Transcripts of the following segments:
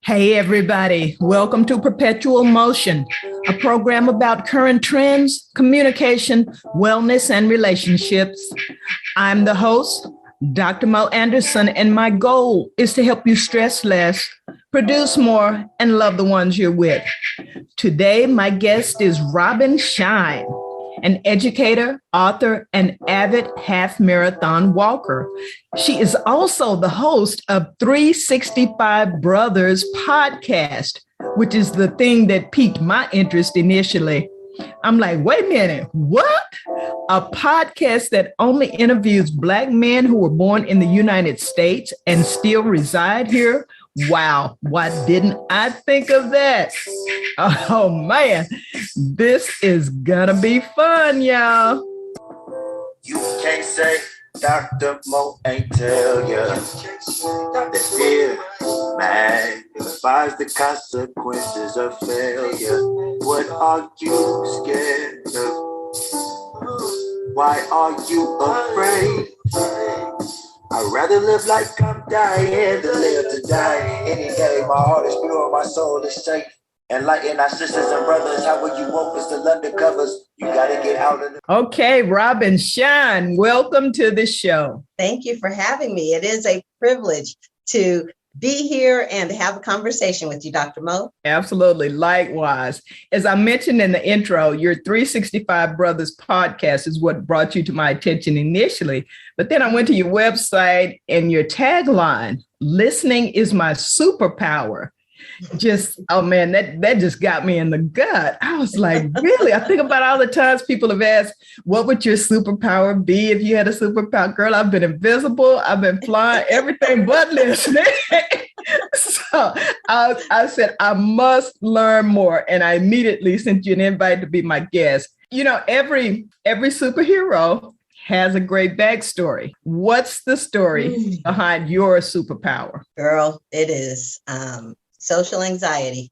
Hey, everybody. Welcome to Perpetual Motion, a program about current trends, communication, wellness, and relationships. I'm the host, Dr. Mo Anderson, and my goal is to help you stress less, produce more, and love the ones you're with. Today, my guest is Rahbin Shyne, an educator, author, and avid half marathon walker. She is also the host of 365 Brothers podcast, which is the thing that piqued my interest initially. I'm like, wait a minute, what? A podcast that only interviews Black men who were born in the United States and still reside here? Wow, why didn't I think of that? Oh man, this is gonna be fun, y'all. You can't say Dr. Mo ain't tell ya that fear magnifies the consequences of failure. What are you scared of? Why are you afraid? I'd rather live like I'm dying than live to die. Any day, my heart is pure, my soul is safe. Enlighten our sisters and brothers, how will you woke us still undercovers? You gotta get out of the... Okay, Rahbin Shyne, welcome to the show. Thank you for having me. It is a privilege to be here and have a conversation with you, Dr. Mo. Absolutely. Likewise. As I mentioned in the intro, your 365 Brothers podcast is what brought you to my attention initially. But then I went to your website and your tagline, listening is my superpower. Just, oh man, that just got me in the gut. I was like, really? I think about all the times people have asked, what would your superpower be if you had a superpower? Girl, I've been invisible. I've been flying, everything but listening. So I said, I must learn more. And I immediately sent you an invite to be my guest. You know, every superhero has a great backstory. What's the story behind your superpower? Girl, it is social anxiety.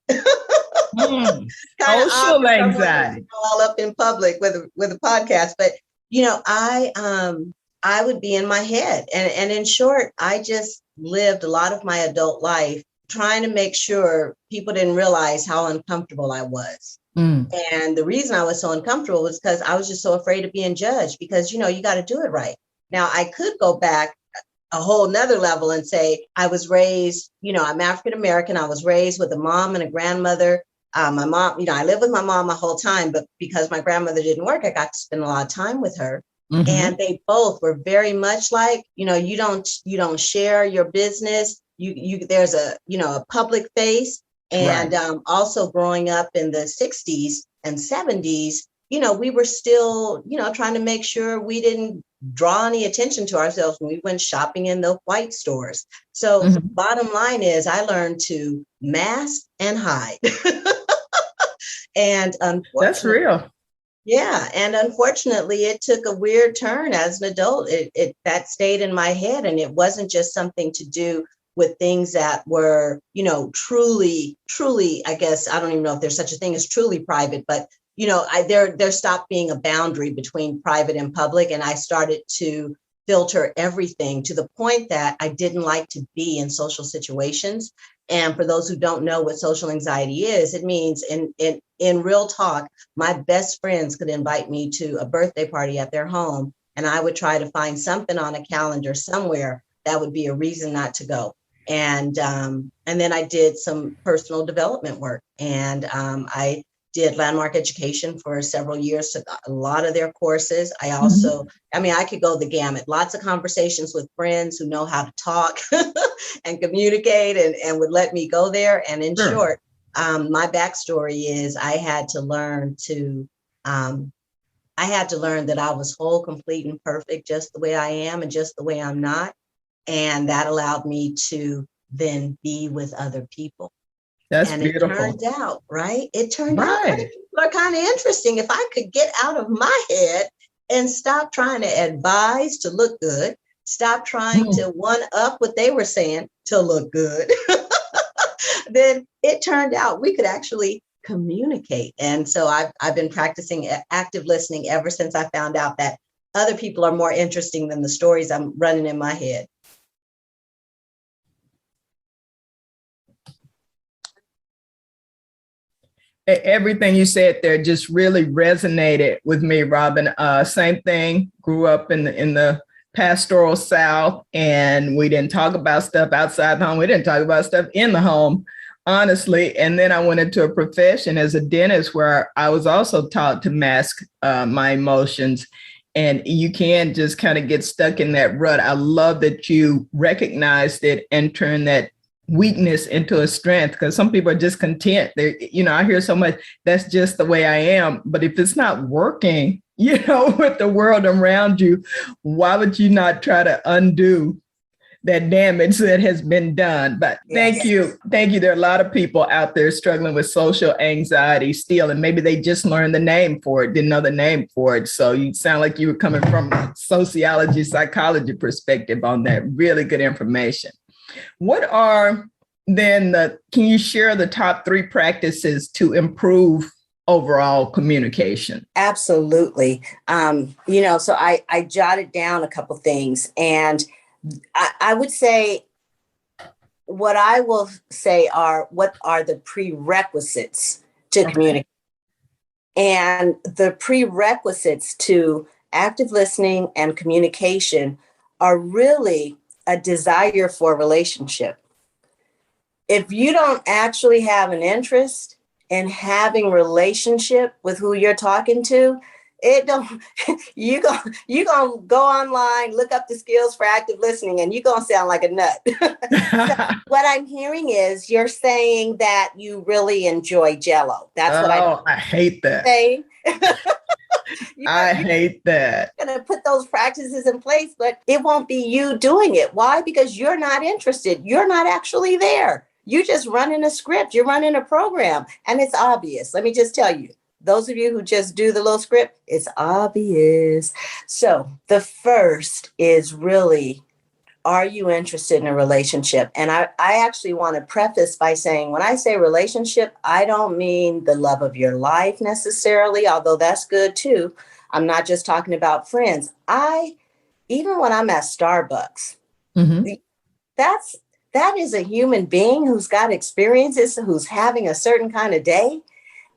Social anxiety. All up in public with a podcast, but you know, I would be in my head, and in short, I just lived a lot of my adult life trying to make sure people didn't realize how uncomfortable I was. And the reason I was so uncomfortable was because I was just so afraid of being judged, because you know, you got to do it right. Now I could go back a whole nother level and say, I was raised, you know, I'm African-American. I was raised with a mom and a grandmother. My mom, you know, I lived with my mom my whole time, but because my grandmother didn't work, I got to spend a lot of time with her. Mm-hmm. And they both were very much like, you know, you don't share your business. There's a public face. And right. Also growing up in the 60s and 70s, you know, we were still, you know, trying to make sure we didn't draw any attention to ourselves when we went shopping in the white stores. So bottom line is I learned to mask and hide. And that's real. Yeah. And unfortunately, it took a weird turn as an adult. That stayed in my head. And it wasn't just something to do with things that were, you know, truly, I guess, I don't even know if there's such a thing as truly private, but you know, there stopped being a boundary between private and public. And I started to filter everything to the point that I didn't like to be in social situations. And for those who don't know what social anxiety is, it means in real talk, my best friends could invite me to a birthday party at their home. And I would try to find something on a calendar somewhere that would be a reason not to go. And then I did some personal development work, and I did landmark education for several years, took a lot of their courses. I also, I could go the gamut, lots of conversations with friends who know how to talk and communicate and would let me go there. And in short, my backstory is I had to learn that I was whole, complete, and perfect just the way I am and just the way I'm not. And that allowed me to then be with other people. That's and beautiful. It turned out, right? It turned out other people are kind of interesting. If I could get out of my head and stop trying to advise to look good, stop trying to one up what they were saying to look good, then it turned out we could actually communicate. And so I've been practicing active listening ever since I found out that other people are more interesting than the stories I'm running in my head. Everything you said there just really resonated with me, Robin. Same thing. Grew up in the pastoral South, and we didn't talk about stuff outside the home. We didn't talk about stuff in the home, honestly. And then I went into a profession as a dentist where I was also taught to mask my emotions. And you can't just kind of get stuck in that rut. I love that you recognized it and turned that weakness into a strength, because some people are just content. They, I hear so much, that's just the way I am. But if it's not working, with the world around you, why would you not try to undo that damage that has been done? But thank you. There are a lot of people out there struggling with social anxiety still, and maybe they just learned the name for it, didn't know the name for it. So you sound like you were coming from a sociology, psychology perspective on that. Really good information. What are then can you share the top 3 practices to improve overall communication? Absolutely. So I jotted down a couple things, and I would say what I will say are what are the prerequisites to communicate. And the prerequisites to active listening and communication are really a desire for a relationship. If you don't actually have an interest in having relationship with who you're talking to, you gonna go online, look up the skills for active listening, and you're gonna sound like a nut. So what I'm hearing is you're saying that you really enjoy Jell-O. That's what I hate that. I hate that. You're gonna put those practices in place, but it won't be you doing it. Why? Because you're not interested. You're not actually there. You just running a script. You're running a program, and it's obvious. Let me just tell you. Those of you who just do the little script, it's obvious. So the first is really, are you interested in a relationship? And I actually want to preface by saying, when I say relationship, I don't mean the love of your life necessarily, although that's good too. I'm not just talking about friends. Even when I'm at Starbucks, that is a human being who's got experiences, who's having a certain kind of day.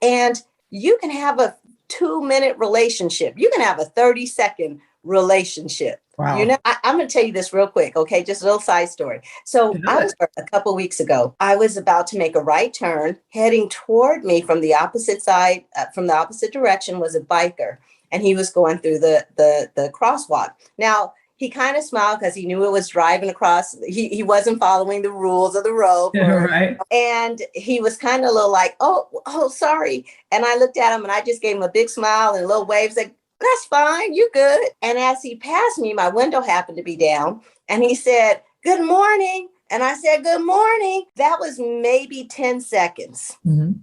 And you can have a 2-minute relationship. You can have a 30-second relationship. Wow. I'm going to tell you this real quick. Okay. Just a little side story. So a couple of weeks ago, I was about to make a right turn. Heading toward me from the opposite side, from the opposite direction, was a biker. And he was going through the crosswalk. Now, he kind of smiled because he knew it was driving across. He wasn't following the rules of the road. Right. And he was kind of a little like, oh, sorry. And I looked at him and I just gave him a big smile and a little wave, like, that's fine, you good. And as he passed me, my window happened to be down. And he said, good morning. And I said, good morning. That was maybe 10 seconds. Mm-hmm.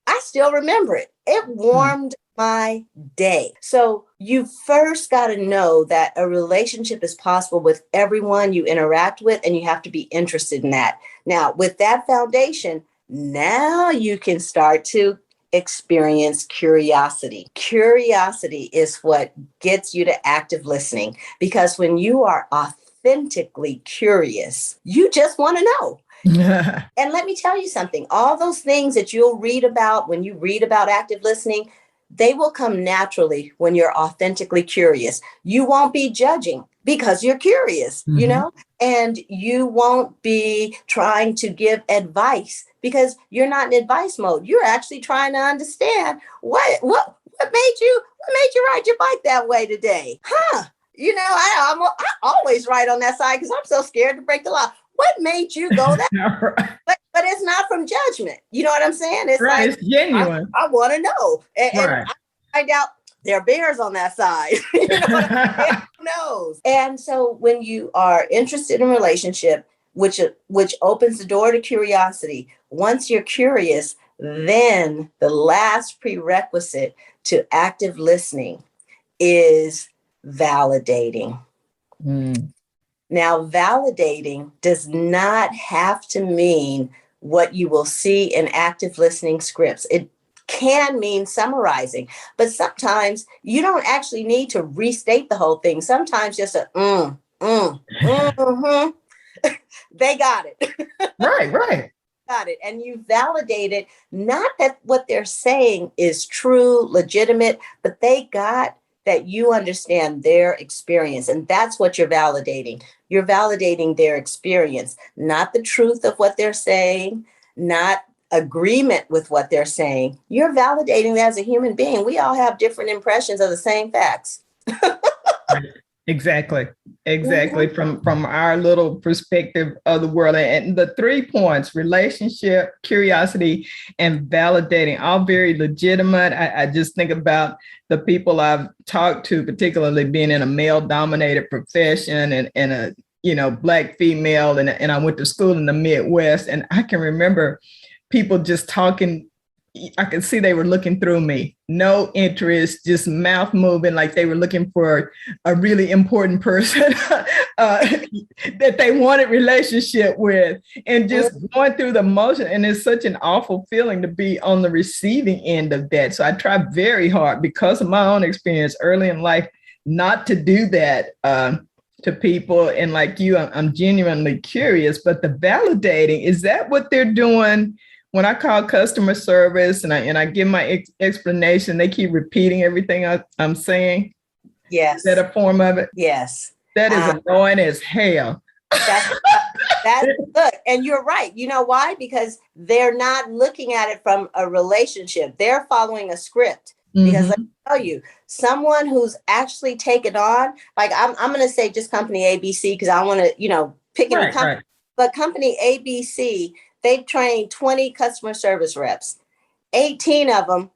I still remember it. It warmed my day. So you first got to know that a relationship is possible with everyone you interact with, and you have to be interested in that. Now, with that foundation, now you can start to experience curiosity. Curiosity is what gets you to active listening, because when you are authentically curious, you just want to know. And let me tell you something, all those things that you'll read about when you read about active listening, they will come naturally when you're authentically curious. You won't be judging because you're curious, and you won't be trying to give advice because you're not in advice mode. You're actually trying to understand what made you ride your bike that way today. I'm always right on that side because I'm so scared to break the law. What made you go that way? But it's not from judgment. You know what I'm saying? It's right, it's genuine. I want to know. And I find out there are bears on that side. You know what I'm saying? Who knows? And so when you are interested in a relationship, which opens the door to curiosity, once you're curious, then the last prerequisite to active listening is validating. Now, validating does not have to mean what you will see in active listening scripts. It can mean summarizing, but sometimes you don't actually need to restate the whole thing. Sometimes just they got it. Right. got it. And you validated not that what they're saying is true, legitimate, but they got that you understand their experience. And that's what you're validating. You're validating their experience, not the truth of what they're saying, not agreement with what they're saying. You're validating that as a human being. We all have different impressions of the same facts. Exactly. From our little perspective of the world. And the 3 points, relationship, curiosity, and validating, all very legitimate. I just think about the people I've talked to, particularly being in a male dominated profession and a, Black female. And I went to school in the Midwest, and I can remember people just talking. I could see they were looking through me, no interest, just mouth moving like they were looking for a really important person that they wanted relationship with, and just going through the motion. And it's such an awful feeling to be on the receiving end of that. So I try very hard, because of my own experience early in life, not to do that to people. And like you, I'm genuinely curious, but the validating, is that what they're doing? When I call customer service and I give my explanation, they keep repeating everything I'm saying. Yes. Is that a form of it? Yes. That is annoying as hell. That's good. And you're right. You know why? Because they're not looking at it from a relationship. They're following a script. Because let me tell you, someone who's actually taken on, like I'm going to say just company ABC, because I want to, pick any company. Right. But company ABC, they've trained 20 customer service reps. 18 of them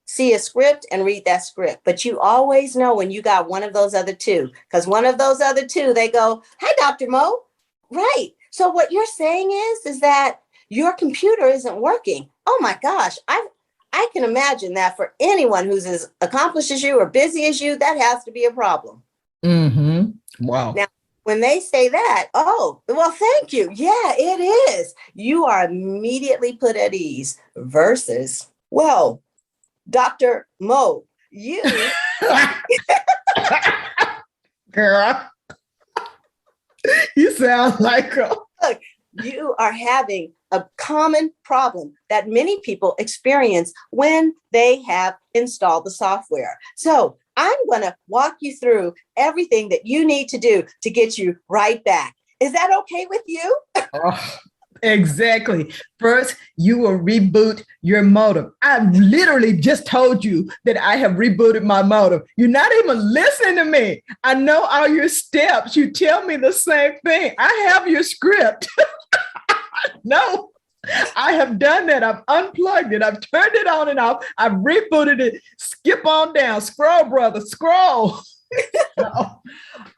see a script and read that script. But you always know when you got one of those other two, because one of those other two, they go, "Hi, Dr. Mo." Right. So what you're saying is that your computer isn't working. Oh my gosh. I can imagine that for anyone who's as accomplished as you or busy as you, that has to be a problem. Wow. Now, when they say that, oh, well, thank you. Yeah, it is. You are immediately put at ease versus, well, Dr. Mo, you. Girl, you sound like a... Look, you are having a common problem that many people experience when they have installed the software. So I'm going to walk you through everything that you need to do to get you right back. Is that okay with you? Exactly. First, you will reboot your modem. I literally just told you that I have rebooted my modem. You're not even listening to me. I know all your steps. You tell me the same thing. I have your script. No, I have done that. I've unplugged it. I've turned it on and off. I've rebooted it. Skip on down. Scroll, brother. Scroll.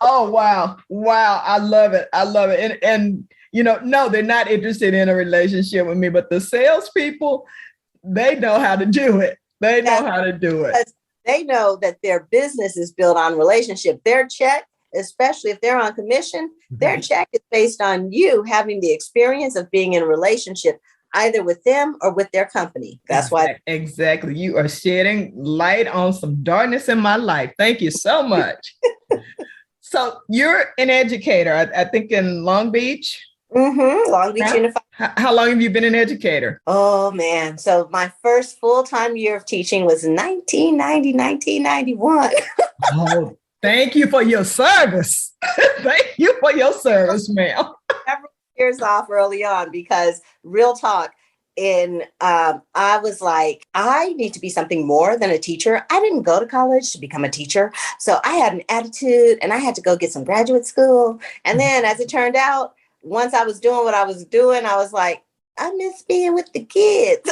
Oh, wow. Wow. I love it. I love it. And no, they're not interested in a relationship with me, but the salespeople, they know how to do it. They know how to do it. They know that their business is built on relationship. Their check, especially if they're on commission, their check is based on you having the experience of being in a relationship, either with them or with their company. That's why. Exactly. You are shedding light on some darkness in my life. Thank you so much. So you're an educator, I think in Long Beach. Long Beach Unified. How long have you been an educator? Oh, man. So my first full-time year of teaching was 1991. Oh, thank you for your service. Thank you for your service, ma'am. Several years off early on because real talk, I was like, I need to be something more than a teacher. I didn't go to college to become a teacher. So I had an attitude and I had to go get some graduate school. And then as it turned out, once I was doing what I was doing, I was like, I miss being with the kids.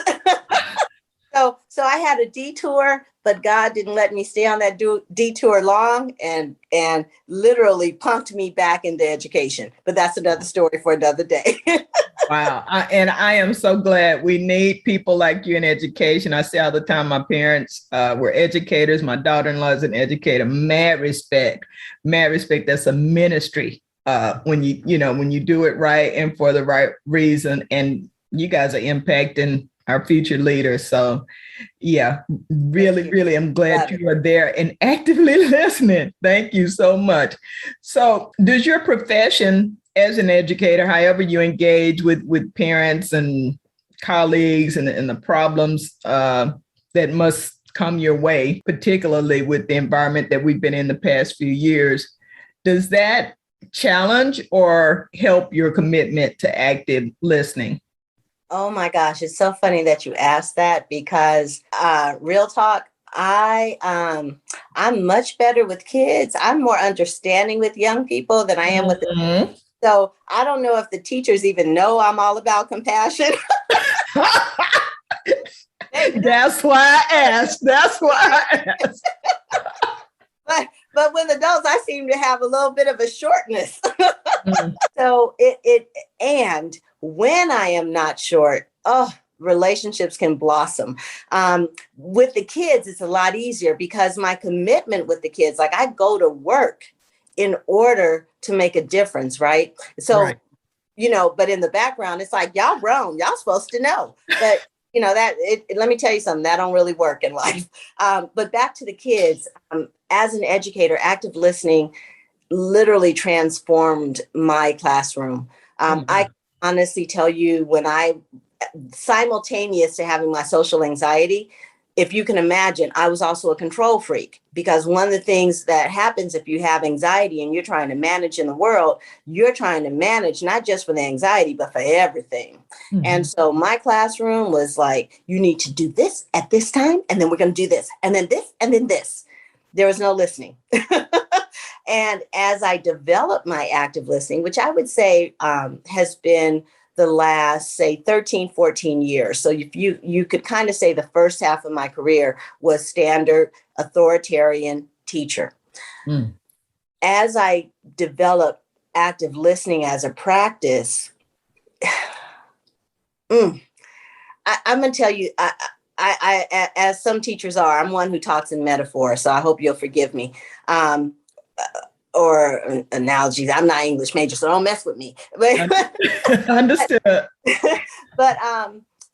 So I had a detour, but God didn't let me stay on that detour long and literally pumped me back into education. But that's another story for another day. Wow. I am so glad. We need people like you in education. I say all the time, my parents were educators. My daughter-in-law is an educator. Mad respect. That's a ministry when you do it right and for the right reason. And you guys are impacting our future leaders. So yeah, really, I'm glad you are there and actively listening. Thank you so much. So does your profession as an educator, however you engage with parents and colleagues and the problems that must come your way, particularly with the environment that we've been in the past few years. Does that challenge or help your commitment to active listening? Oh my gosh, it's so funny that you asked that because real talk, I'm much better with kids. I'm more understanding with young people than I am with the. So I don't know if the teachers even know I'm all about compassion. That's why I asked. But with adults, I seem to have a little bit of a shortness. Mm. So and when I am not short, relationships can blossom. With the kids, it's a lot easier because my commitment with the kids, like I go to work in order to make a difference, right? So, Right. But in the background, it's like, y'all grown, y'all supposed to know. But let me tell you something, that don't really work in life. But back to the kids, as an educator, active listening literally transformed my classroom. I honestly tell you, when I simultaneous to having my social anxiety, if you can imagine, I was also a control freak, because one of the things that happens if you have anxiety and you're trying to manage in the world, you're trying to manage not just for the anxiety, but for everything. Mm-hmm. And so my classroom was like, you need to do this at this time, and then we're going to do this, and then this, and then this. There was no listening. And as I developed my active listening, which I would say has been the last, say, 13, 14 years. So if you could kind of say the first half of my career was standard authoritarian teacher. Mm. As I developed active listening as a practice, I'm going to tell you, I, as some teachers are, I'm one who talks in metaphor, so I hope you'll forgive me. Or analogies. I'm not English major, so don't mess with me. Understood. But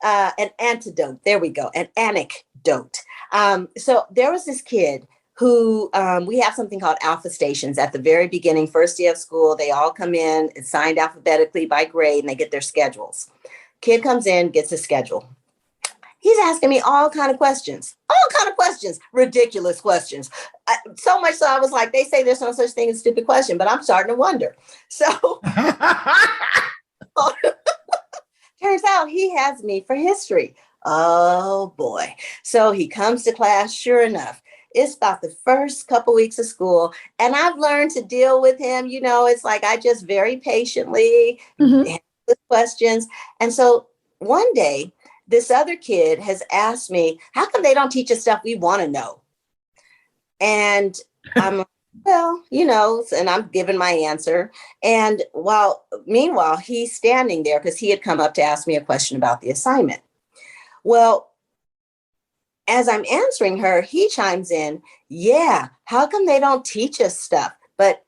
an antidote. There we go. An anecdote. So there was this kid who we have something called alpha stations at the very beginning, first day of school. They all come in, it's signed alphabetically by grade, and they get their schedules. Kid comes in, gets his schedule. He's asking me all kind of questions, ridiculous questions. So much so I was like, they say there's no such thing as a stupid question, but I'm starting to wonder. So turns out he has me for history. Oh boy. So he comes to class, sure enough. It's about the first couple weeks of school, and I've learned to deal with him. It's like I just very patiently handle the questions. And so one day, this other kid has asked me, how come they don't teach us stuff we want to know? And I'm like, well, and I'm giving my answer. And meanwhile, he's standing there because he had come up to ask me a question about the assignment. Well, as I'm answering her, he chimes in, yeah, how come they don't teach us stuff? But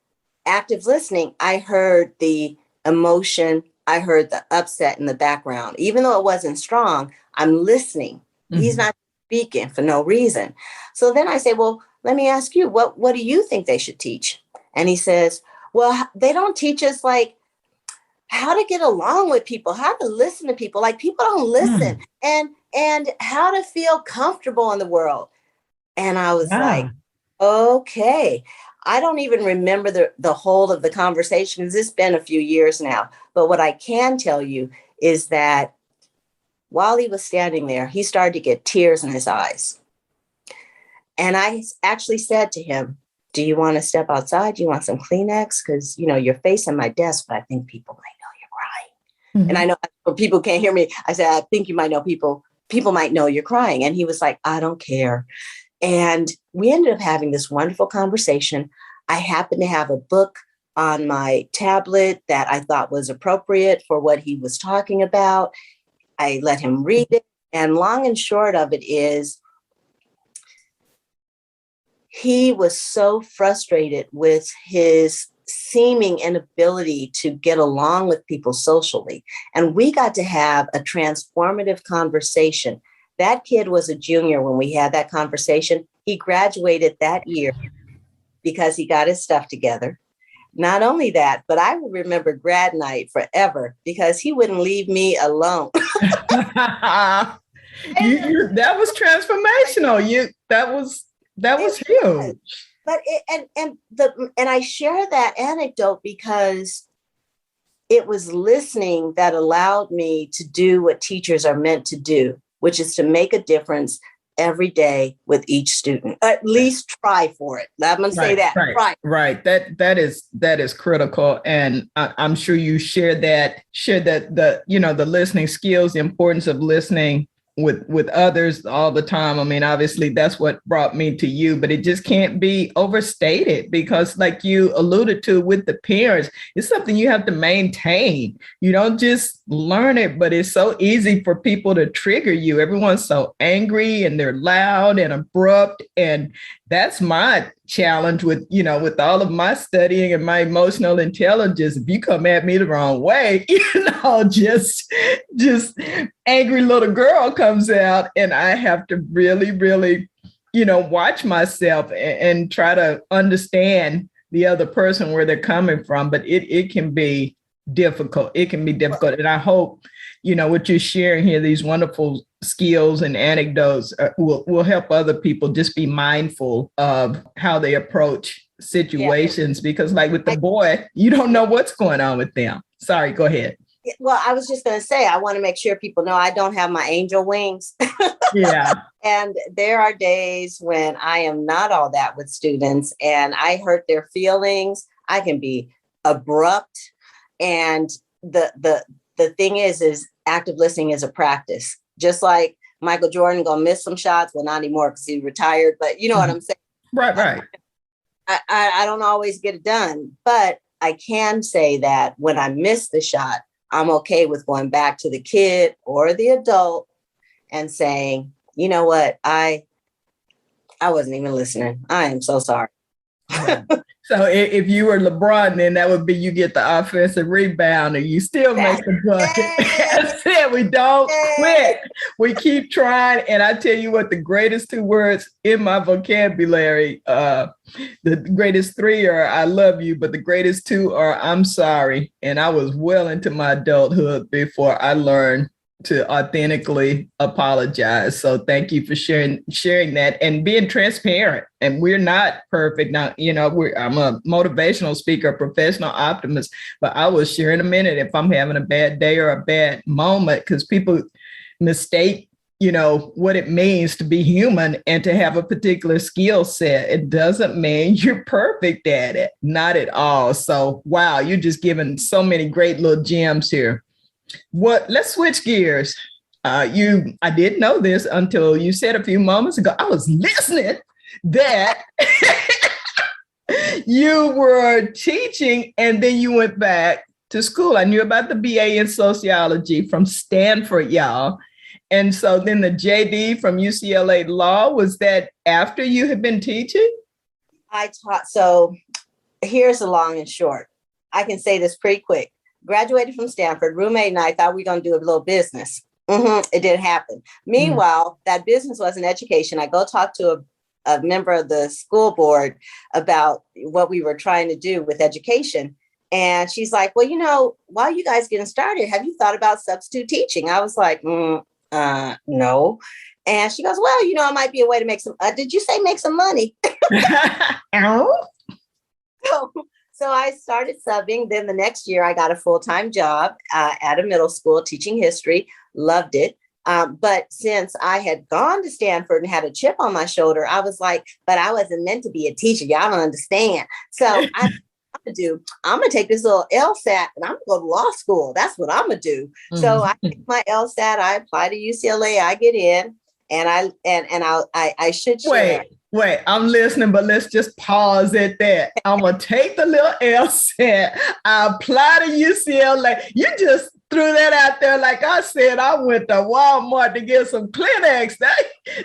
active listening, I heard the emotion, I heard the upset in the background. Even though it wasn't strong, I'm listening. Mm-hmm. He's not speaking for no reason. So then I say, well, let me ask you, what do you think they should teach? And he says, well, they don't teach us like how to get along with people, how to listen to people. Like people don't listen and how to feel comfortable in the world. And I was like, okay. I don't even remember the whole of the conversation. It's been a few years now. But what I can tell you is that while he was standing there, he started to get tears in his eyes. And I actually said to him, do you want to step outside? Do you want some Kleenex? Because, you're facing my desk, but I think people might know you're crying. Mm-hmm. And I know people can't hear me. I said, I think you might know people might know you're crying. And he was like, I don't care. And we ended up having this wonderful conversation. I happened to have a book on my tablet that I thought was appropriate for what he was talking about. I let him read it. And long and short of it is, he was so frustrated with his seeming inability to get along with people socially. And we got to have a transformative conversation. That kid was a junior when we had that conversation. He graduated that year because he got his stuff together. Not only that, but I will remember grad night forever because he wouldn't leave me alone. That was transformational. That was huge. But and I share that anecdote because it was listening that allowed me to do what teachers are meant to do, which is to make a difference every day with each student. At least try for it. I'm going to say that. Right. That is critical. And I'm sure you share the listening skills, the importance of listening with others all the time. I mean, obviously that's what brought me to you, but it just can't be overstated because like you alluded to with the parents, it's something you have to maintain. You don't just learn it, but it's so easy for people to trigger you. Everyone's so angry and they're loud and abrupt. And that's my challenge with all of my studying and my emotional intelligence. If you come at me the wrong way, just angry little girl comes out, and I have to really, really, watch myself and try to understand the other person, where they're coming from. But it can be difficult. It can be difficult. And I hope, what you're sharing here, these wonderful skills and anecdotes will help other people just be mindful of how they approach situations, because like with the boy, you don't know what's going on with them. Sorry, go ahead. Well, I was just going to say, I want to make sure people know I don't have my angel wings. Yeah. And there are days when I am not all that with students and I hurt their feelings. I can be abrupt. And the thing is active listening is a practice. Just like Michael Jordan gonna miss some shots. Well, not anymore because he retired, but you know what I'm saying? Right. I don't always get it done, but I can say that when I miss the shot, I'm okay with going back to the kid or the adult and saying, you know what? I wasn't even listening. I am so sorry. So if you were LeBron, then that would be you get the offensive rebound and you still make the bucket. That's it. We don't quit. We keep trying. And I tell you what, the greatest two words in my vocabulary, the greatest three are I love you, but the greatest two are I'm sorry. And I was well into my adulthood before I learned to authentically apologize. So thank you for sharing that and being transparent. And we're not perfect. Now, I'm a motivational speaker, professional optimist, but I will share in a minute if I'm having a bad day or a bad moment, because people mistake, what it means to be human and to have a particular skill set. It doesn't mean you're perfect at it. Not at all. So, wow, you're just giving so many great little gems here. Let's switch gears. I didn't know this until you said a few moments ago. I was listening that you were teaching and then you went back to school. I knew about the BA in sociology from Stanford, y'all. And so then the JD from UCLA Law, was that after you had been teaching? I taught. So here's the long and short. I can say this pretty quick. Graduated from Stanford, roommate and I thought we were going to do a little business. It didn't happen. Meanwhile, that business was in education. I go talk to a member of the school board about what we were trying to do with education. And she's like, well, while you guys getting started, have you thought about substitute teaching? I was like, no. And she goes, well, it might be a way to make some, did you say make some money? So I started subbing. Then the next year I got a full-time job at a middle school teaching history. Loved it. But since I had gone to Stanford and had a chip on my shoulder, I was like, but I wasn't meant to be a teacher. Y'all don't understand. So I'm going to take this little LSAT and I'm going to go to law school. That's what I'm going to do. So I take my LSAT, I apply to UCLA, I get in, and I should share. Wait, I'm listening, but let's just pause at that. I'm going to take the little LSAT. I apply to UCLA. You just threw that out there. Like I said, I went to Walmart to get some Kleenex.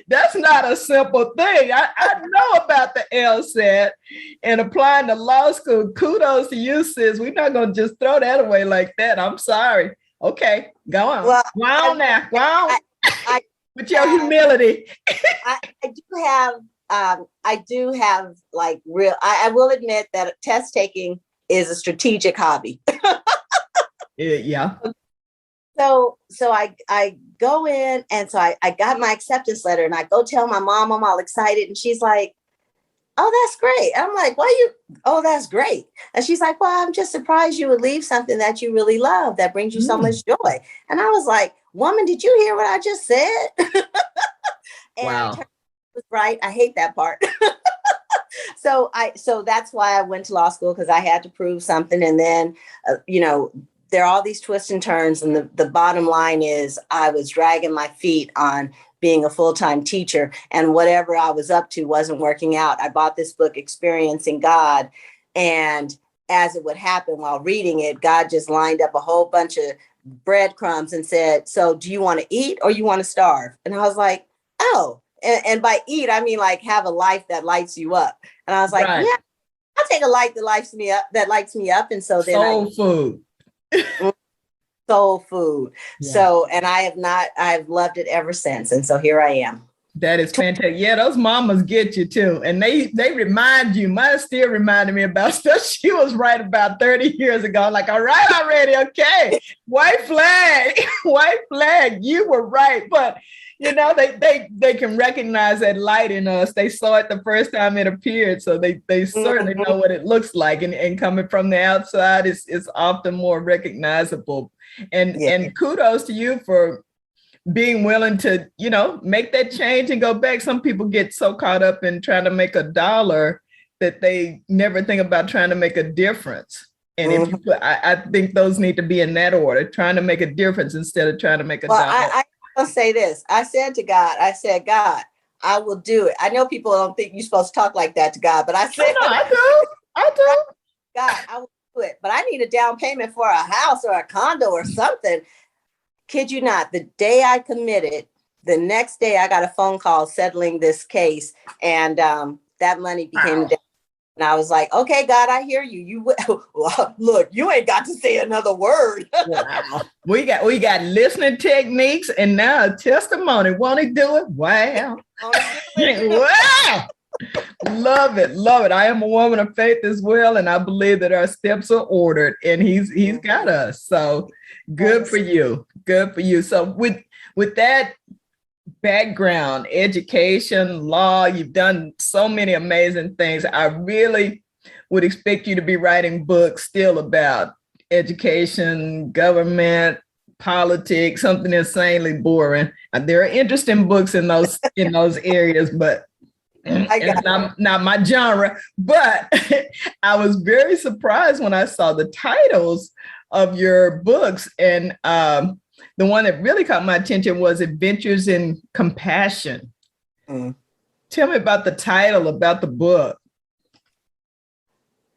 That's not a simple thing. I know about the LSAT and applying to law school. Kudos to you, sis. We're not going to just throw that away like that. I'm sorry. Okay, go on. Well, go on now. Go on. With your humility. I do have like real, I will admit that test taking is a strategic hobby. Yeah. I go in, and so I got my acceptance letter, and I go tell my mom. I'm all excited, and she's like, "Oh, that's great." I'm like, "Why you? Oh, that's great." And she's like, "Well, I'm just surprised you would leave something that you really love that brings you so much joy." And I was like, "Woman, did you hear what I just said?" And Wow. it was right. I hate that part. So that's why I went to law school, because I had to prove something. And then, there are all these twists and turns. And the bottom line is I was dragging my feet on being a full-time teacher, and whatever I was up to wasn't working out. I bought this book, Experiencing God. And as it would happen while reading it, God just lined up a whole bunch of breadcrumbs and said, "So do you want to eat or you want to starve?" And I was like, "Oh." And by eat, I mean like have a life that lights you up. And I was like, Right. "Yeah, I'll take a life that lights me up, And so then Soul food. soul food. Yeah. So, and I've loved it ever since. And so here I am. That is fantastic. Yeah, those mamas get you too. And they remind you. Mine still reminded me about stuff she was right about 30 years ago. Like, all right, already, okay. White flag, white flag. You were right. But they can recognize that light in us. They saw it the first time it appeared. So they certainly know what it looks like. And coming from the outside, it's often more recognizable. And kudos to you for being willing to, make that change and go back. Some people get so caught up in trying to make $1 that they never think about trying to make a difference. And if you put, I think those need to be in that order, trying to make a difference instead of trying to make $1. I'll say this. I said to God, God, I will do it. I know people don't think you're supposed to talk like that to God, but I said, no, I do. God, I will do it. But I need a down payment for a house or a condo or something. Kid you not, the day I committed, the next day I got a phone call settling this case, and that money became the down. And I was like, "Okay, God, I hear you. Look, you ain't got to say another word." Wow. We got listening techniques and now a testimony. Won't he do it? Wow. Wow. Love it. I am a woman of faith as well, and I believe that our steps are ordered, and he's got us. So good for you. Good for you. So with that background, education, law, you've done so many amazing things. I really would expect you to be writing books still about education, government, politics, something insanely boring. There are interesting books in those areas, but it's not my genre. But I was very surprised when I saw the titles of your books, and the one that really caught my attention was Adventures in Compassion. Tell me about the title, about the book.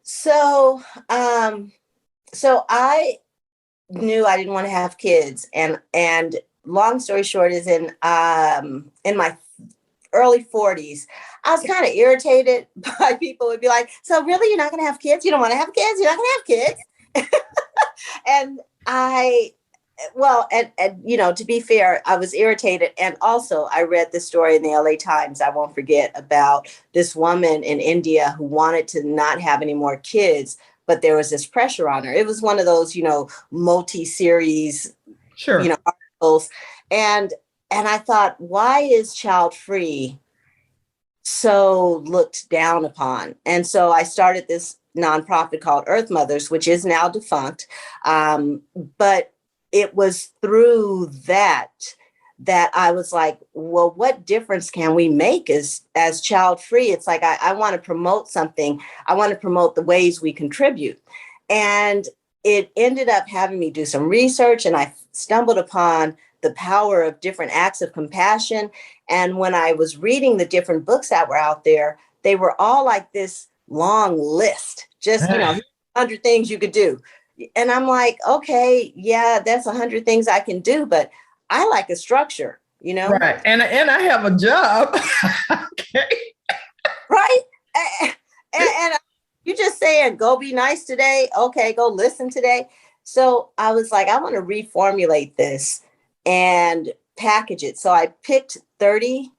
So I knew I didn't want to have kids, and long story short is in my early 40s, I was kind of irritated by people would be like, "So really, you're not going to have kids? You don't want to have kids? You're not going to have kids?" And to be fair, I was irritated. And also I read this story in the LA Times, I won't forget, about this woman in India who wanted to not have any more kids, but there was this pressure on her. It was one of those, multi-series, articles. And I thought, why is child free so looked down upon? And so I started this nonprofit called Earth Mothers, which is now defunct. But it was through that I was like, well, what difference can we make as child free? It's like, I want to promote something. I want to promote the ways we contribute. And it ended up having me do some research, and I stumbled upon the power of different acts of compassion. And when I was reading the different books that were out there, they were all like this long list, just, 100 things you could do. And I'm like, okay, yeah, that's 100 things I can do, but I like a structure, Right. And I have a job. Okay. Right. And you're just saying, go be nice today. Okay, go listen today. So I was like, I want to reformulate this and package it. So I picked 30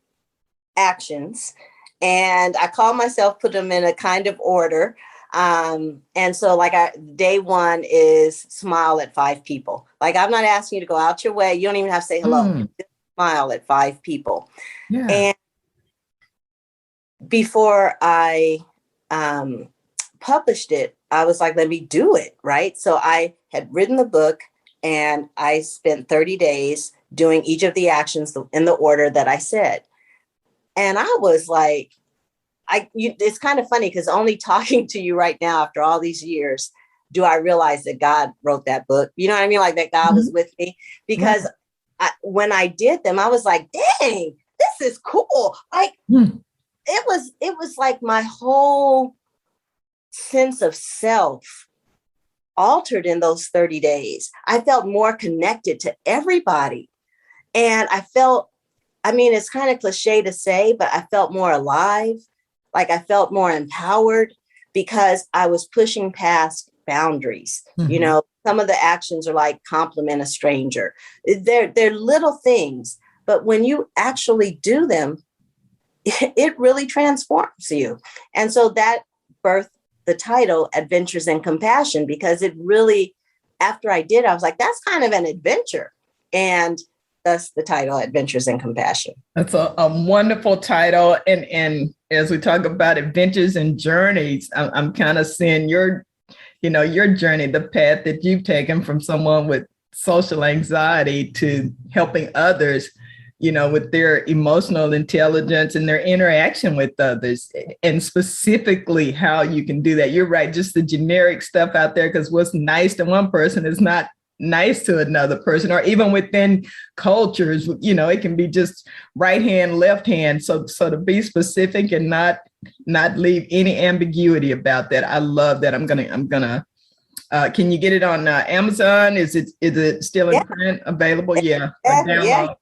actions, and I called myself, put them in a kind of order. And so like day one is smile at 5 people. Like, I'm not asking you to go out your way. You don't even have to say hello. Just smile at 5 people. Yeah. And before I published it, I was like, let me do it. Right. So I had written the book and I spent 30 days doing each of the actions in the order that I said. And I was like, it's kind of funny because only talking to you right now after all these years, do I realize that God wrote that book? You know what I mean? Like that God was with me, because when I did them, I was like, dang, this is cool. Like it was like my whole sense of self altered in those 30 days. I felt more connected to everybody. And I felt, I mean, it's kind of cliche to say, but I felt more alive. Like I felt more empowered because I was pushing past boundaries. You know, some of the actions are like compliment a stranger. They're little things, but when you actually do them, it really transforms you. And so that birthed the title Adventures in Compassion, because it really, after I did, I was like, that's kind of an adventure. And thus the title Adventures in Compassion. That's a wonderful title. And as we talk about adventures and journeys, I'm kind of seeing your journey, the path that you've taken from someone with social anxiety to helping others, with their emotional intelligence and their interaction with others, and specifically how you can do that. You're right, just the generic stuff out there, because what's nice to one person is not nice to another person, or even within cultures, it can be just right hand, left hand. So to be specific and not leave any ambiguity about that. I love that. I'm gonna can you get it on Amazon? Is it still in print available? Yeah. Yeah.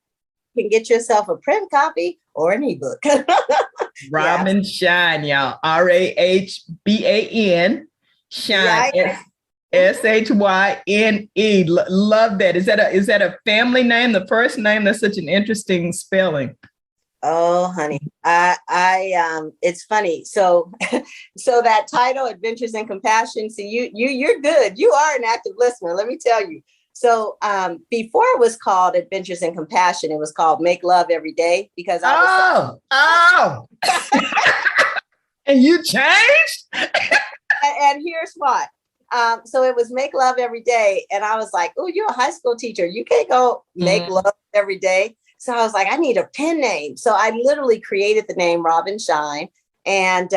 You can get yourself a print copy or an ebook. Rahbin Shyne, y'all. Rahban Shyne. Shyne. Love that. Is that a family name? The first name? That's such an interesting spelling. Oh, honey, it's funny. So that title, Adventures in Compassion. So you're good. You are an active listener. Let me tell you. So before it was called Adventures in Compassion, it was called Make Love Every Day, because oh, and you changed. And here's why. So it was Make Love Every Day, and I was like, "Oh, you're a high school teacher. You can't go make love every day." So I was like, "I need a pen name." So I literally created the name Rahbin Shyne, and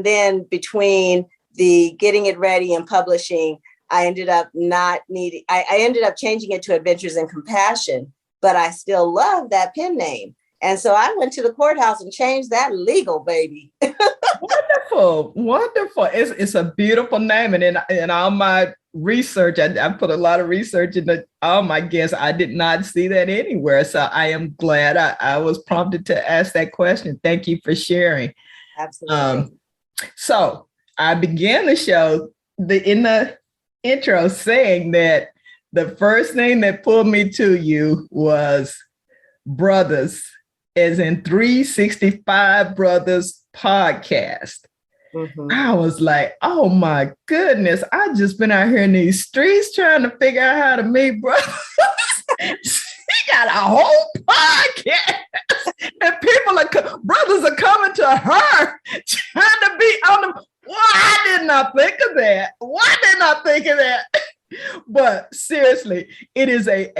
then between the getting it ready and publishing, I ended up not needing. I ended up changing it to Adventures in Compassion, but I still love that pen name. And so I went to the courthouse and changed that legal, baby. Wonderful. It's a beautiful name. And in all my research, I put a lot of research into all my guests. I did not see that anywhere. So I am glad I was prompted to ask that question. Thank you for sharing. Absolutely. So I began the show in the intro saying that the first thing that pulled me to you was Brothers, as in 365 Brothers podcast. I was like, oh my goodness, I just been out here in these streets trying to figure out how to meet brothers. She got a whole podcast, and brothers are coming to her trying to be on them. Why didn't I think of that? But seriously, it is a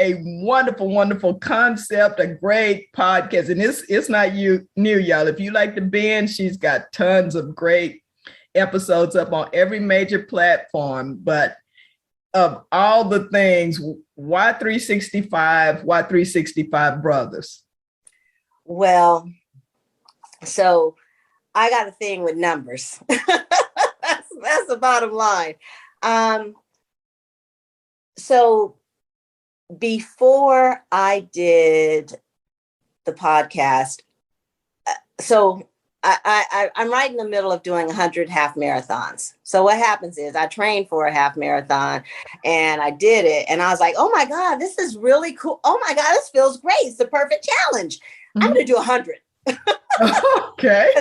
wonderful, wonderful concept, a great podcast. And it's not new, y'all. If you like to binge, she's got tons of great episodes up on every major platform. But of all the things, why 365? Why 365 Brothers? Well, so I got a thing with numbers. That's the bottom line. So before I did the podcast, so I'm right in the middle of doing 100 half marathons. So what happens is I trained for a half marathon and I did it. And I was like, oh my God, this is really cool. Oh my God, this feels great. It's the perfect challenge. I'm going to do 100. Okay.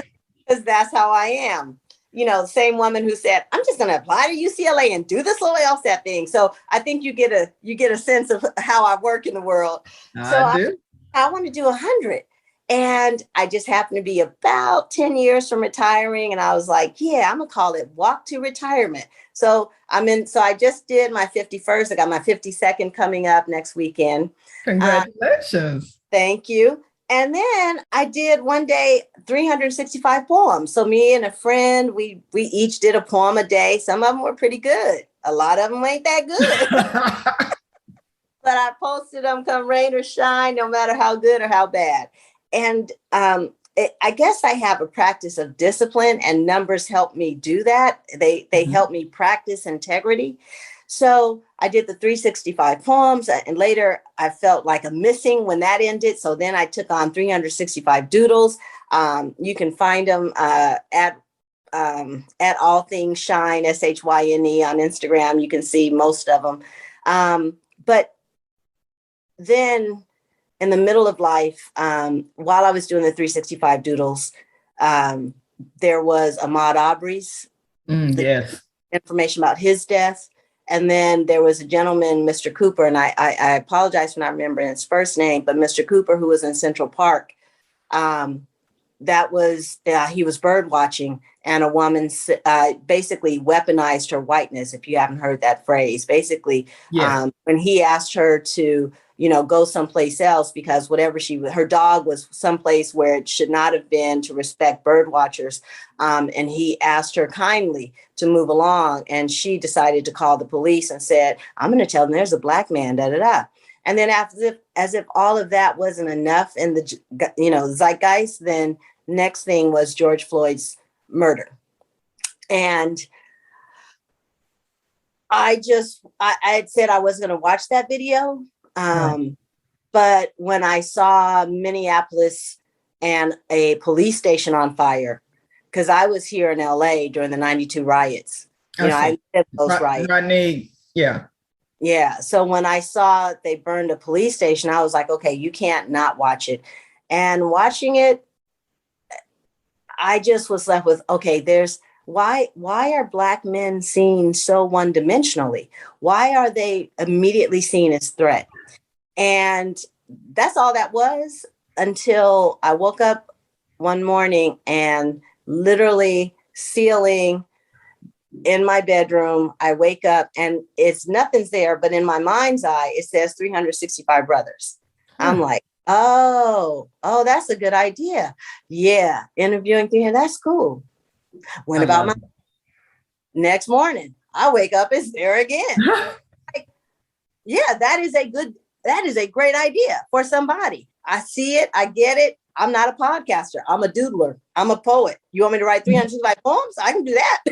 Because that's how I am. the same woman who said, I'm just going to apply to UCLA and do this little LSAT thing. So I think you get a sense of how I work in the world. I do. I want to do 100. And I just happened to be about 10 years from retiring. And I was like, yeah, I'm going to call it Walk to Retirement. So I just did my 51st. I got my 52nd coming up next weekend. Congratulations. Thank you. And then I did one day 365 poems. So me and a friend, we each did a poem a day. Some of them were pretty good. A lot of them ain't that good. But I posted them come rain or shine, no matter how good or how bad. And I guess I have a practice of discipline, and numbers help me do that. They help me practice integrity. So I did the 365 poems, and later I felt like a missing when that ended. So then I took on 365 doodles. You can find them at All Things Shine, SHYNE on Instagram. You can see most of them. But then in the middle of life, while I was doing the 365 doodles, there was Ahmaud Arbery's information about his death. And then there was a gentleman, Mr. Cooper, and I apologize for not remembering his first name, but Mr. Cooper, who was in Central Park, he was bird watching, and a woman basically weaponized her whiteness, if you haven't heard that phrase. Basically, when he asked her to, go someplace else because her dog was someplace where it should not have been to respect bird watchers. And he asked her kindly to move along. And she decided to call the police and said, I'm going to tell them there's a black man, da, da, da. And then as if all of that wasn't enough in the, zeitgeist, then next thing was George Floyd's murder. And I had said I wasn't going to watch that video. But when I saw Minneapolis and a police station on fire, because I was here in LA during the 92 riots, I lived those riots. Yeah. So when I saw they burned a police station, I was like, okay, you can't not watch it. And watching it, I just was left with, okay, why are Black men seen so one-dimensionally? Why are they immediately seen as threat? And that's all that was until I woke up one morning and literally ceiling in my bedroom, I wake up and nothing's there, but in my mind's eye, it says 365 brothers. I'm like, oh, that's a good idea. Yeah. Interviewing 300, that's cool. What about my next morning? I wake up, it's there again. That is a great idea for somebody. I see it. I get it. I'm not a podcaster. I'm a doodler. I'm a poet. You want me to write 365 poems? I can do that.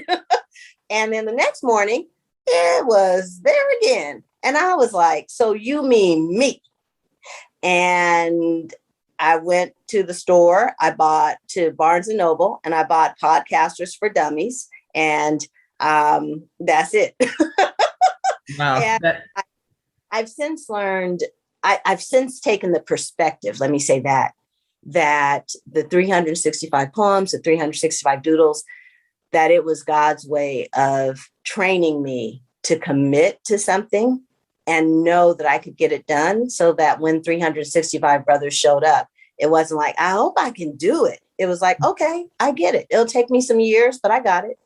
And then the next morning, it was there again. And I was like, so you mean me? And I went to the store. I bought to Barnes & Noble, and I bought Podcasters for Dummies. And that's it. Wow. And I've since learned, I've since taken the perspective, let me say that the 365 poems, the 365 doodles, that it was God's way of training me to commit to something and know that I could get it done, so that when 365 brothers showed up, it wasn't like, I hope I can do it. It was like, okay, I get it. It'll take me some years, but I got it.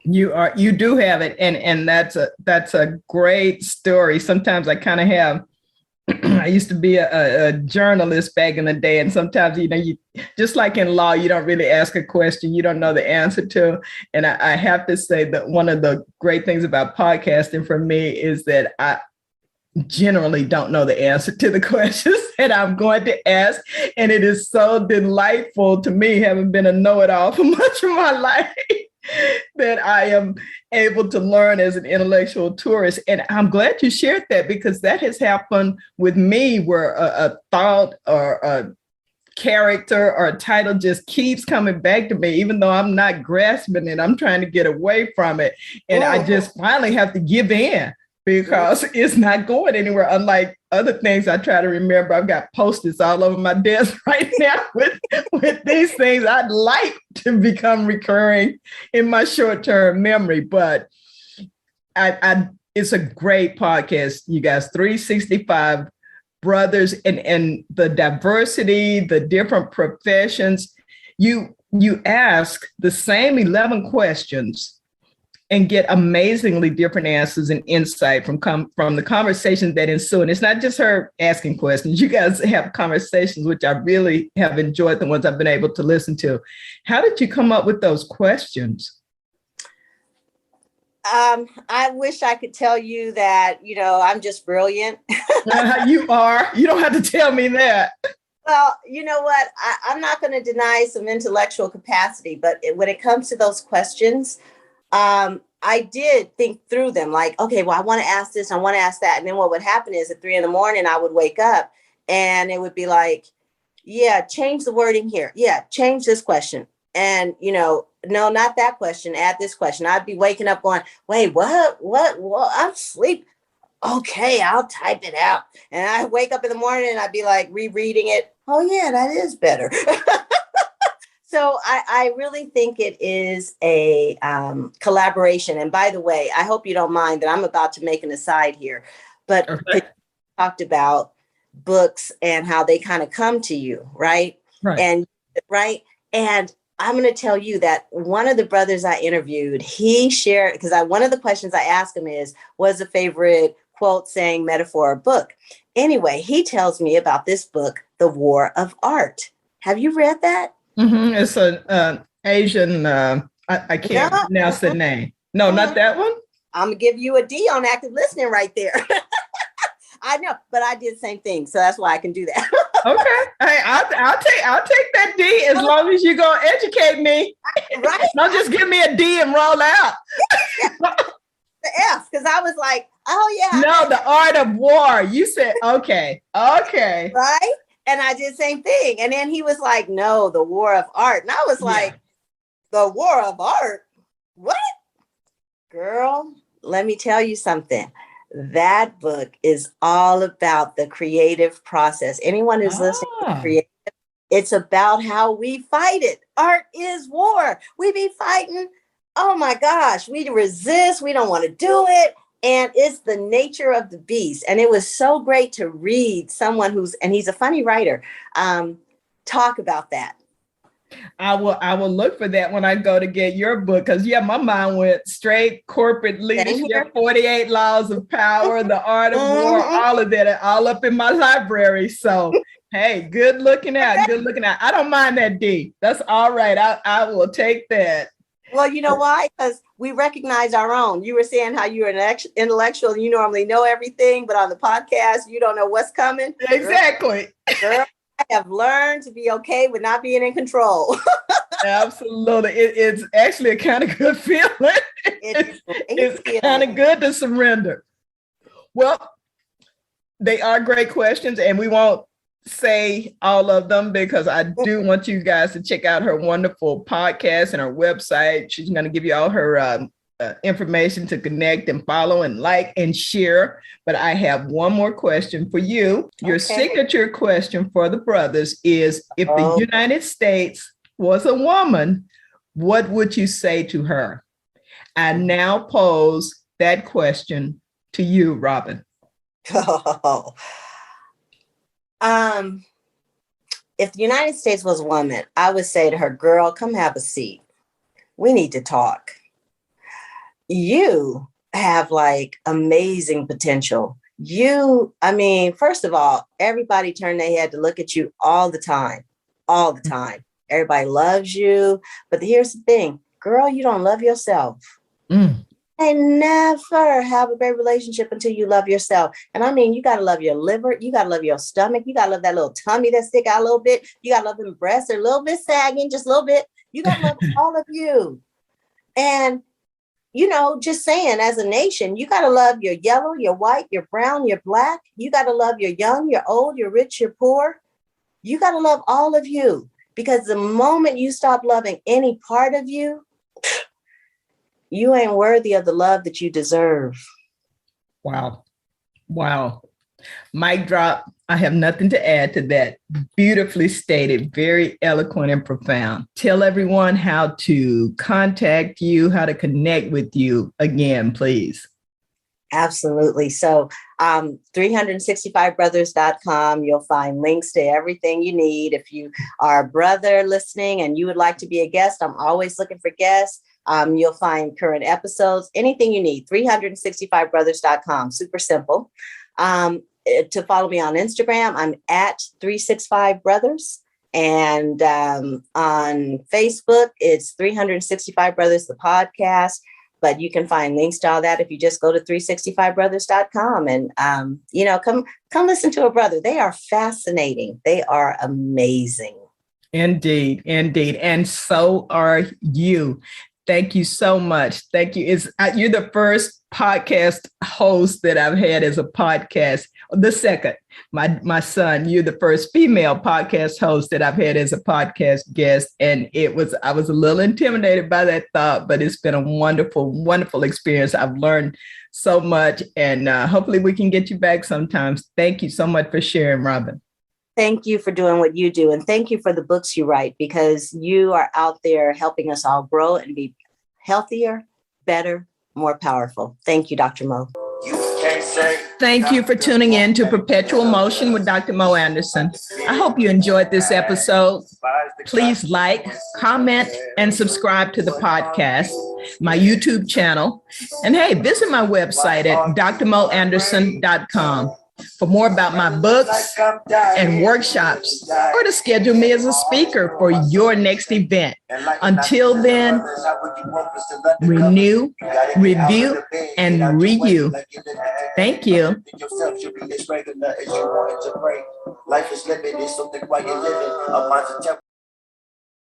You do have it. And that's a great story. Sometimes I kind of have, I used to be a journalist back in the day. And sometimes, you just like in law, you don't really ask a question you don't know the answer to. And I have to say that one of the great things about podcasting for me is that I generally don't know the answer to the questions that I'm going to ask. And it is so delightful to me, having been a know-it-all for much of my life, that I am able to learn as an intellectual tourist. And I'm glad you shared that, because that has happened with me, where a thought or a character or a title just keeps coming back to me, even though I'm not grasping it. I'm trying to get away from it. And I just finally have to give in, because it's not going anywhere. Unlike other things I try to remember. I've got Post-its all over my desk right now with these things I'd like to become recurring in my short-term memory. But it's a great podcast, you guys. 365 brothers and the diversity, the different professions. You ask the same 11 questions and get amazingly different answers and insight from the conversations that ensue. And it's not just her asking questions. You guys have conversations, which I really have enjoyed, the ones I've been able to listen to. How did you come up with those questions? I wish I could tell you that, I'm just brilliant. You are. You don't have to tell me that. Well, you know what? I'm not going to deny some intellectual capacity, but when it comes to those questions, I did think through them like, okay, well, I want to ask this, I want to ask that. And then what would happen is at 3 a.m, I would wake up and it would be like, yeah, change the wording here. Yeah, change this question. And, no, not that question. Add this question. I'd be waking up going, wait, what? I'm asleep. Okay, I'll type it out. And I wake up in the morning and I'd be like rereading it. Oh, yeah, that is better. So I really think it is a collaboration. And by the way, I hope you don't mind that I'm about to make an aside here, but okay. Talked about books and how they kind of come to you, right? And I'm going to tell you that one of the brothers I interviewed, he shared, because one of the questions I asked him is, was a favorite quote, saying, metaphor, or book? Anyway, he tells me about this book, The War of Art. Have you read that? Mm-hmm. It's an Asian, I can't pronounce the name. No, not that one. I'm going to give you a D on active listening right there. I know, but I did the same thing. So that's why I can do that. Okay. Hey, I'll take that D as long as you're going to educate me. Right. Don't just give me a D and roll out. The F, because I was like, oh, yeah. No, The Art of War. You said, okay. Right. And I did the same thing. And then he was like, no, The War of Art. And I was like, The War of Art? What? Girl, let me tell you something. That book is all about the creative process. Anyone who's listening to creative, it's about how we fight it. Art is war. We be fighting. Oh my gosh, we resist. We don't want to do it. And it's the nature of the beast. And it was so great to read someone and he's a funny writer, talk about that. I will look for that when I go to get your book, because my mind went straight corporate leadership, 48 Laws of Power, The Art of War, all of that, all up in my library. So, hey, good looking out. I don't mind that D. That's all right. I will take that. Well, you know why? Because we recognize our own. You were saying how you're an intellectual and you normally know everything, but on the podcast, you don't know what's coming. Exactly. Girl, I have learned to be okay with not being in control. Absolutely. It's actually a kind of good feeling. It's kind of good to surrender. Well, they are great questions, and we won't say all of them because I do want you guys to check out her wonderful podcast and her website. She's going to give you all her information to connect and follow and like and share. But I have one more question for you. Your signature question for the brothers is, if the United States was a woman, what would you say to her? I now pose that question to you, Rahbin. If the United States was a woman, I would say to her, girl, come have a seat. We need to talk. You have like amazing potential. First of all, everybody turned their head to look at you all the time. Everybody loves you. But here's the thing, girl, you don't love yourself. And never have a great relationship until you love yourself. And you got to love your liver. You got to love your stomach. You got to love that little tummy that stick out a little bit. You got to love them breasts. They're a little bit sagging, just a little bit. You got to love all of you. And, just saying, as a nation, you got to love your yellow, your white, your brown, your black. You got to love your young, your old, your rich, your poor. You got to love all of you, because the moment you stop loving any part of you, you ain't worthy of the love that you deserve. Wow. Mic drop. I have nothing to add to that. Beautifully stated, very eloquent and profound. Tell everyone how to contact you, how to connect with you again, please. Absolutely. So 365brothers.com, you'll find links to everything you need. If you are a brother listening and you would like to be a guest, I'm always looking for guests. You'll find current episodes, anything you need, 365brothers.com. Super simple. To follow me on Instagram, I'm at 365brothers. And on Facebook, it's 365 Brothers, the podcast. But you can find links to all that if you just go to 365brothers.com and, come listen to a brother. They are fascinating. They are amazing. Indeed, indeed. And so are you. Thank you so much. Thank you. You're the first podcast host that I've had as a podcast. The second, my son, you're the first female podcast host that I've had as a podcast guest. And I was a little intimidated by that thought, but it's been a wonderful, wonderful experience. I've learned so much, and hopefully we can get you back sometimes. Thank you so much for sharing, Rahbin. Thank you for doing what you do. And thank you for the books you write, because you are out there helping us all grow and be healthier, better, more powerful. Thank you, Dr. Mo. Thank you for tuning in to Perpetual Motion with Dr. Mo Anderson. I hope you enjoyed this episode. Please like, comment, and subscribe to the podcast, my YouTube channel. And hey, visit my website at drmoanderson.com for more about my books and workshops, or to schedule me as a speaker for your next event. Until then, renew, review, and renew. Thank you. Life is limited, so think while you're living.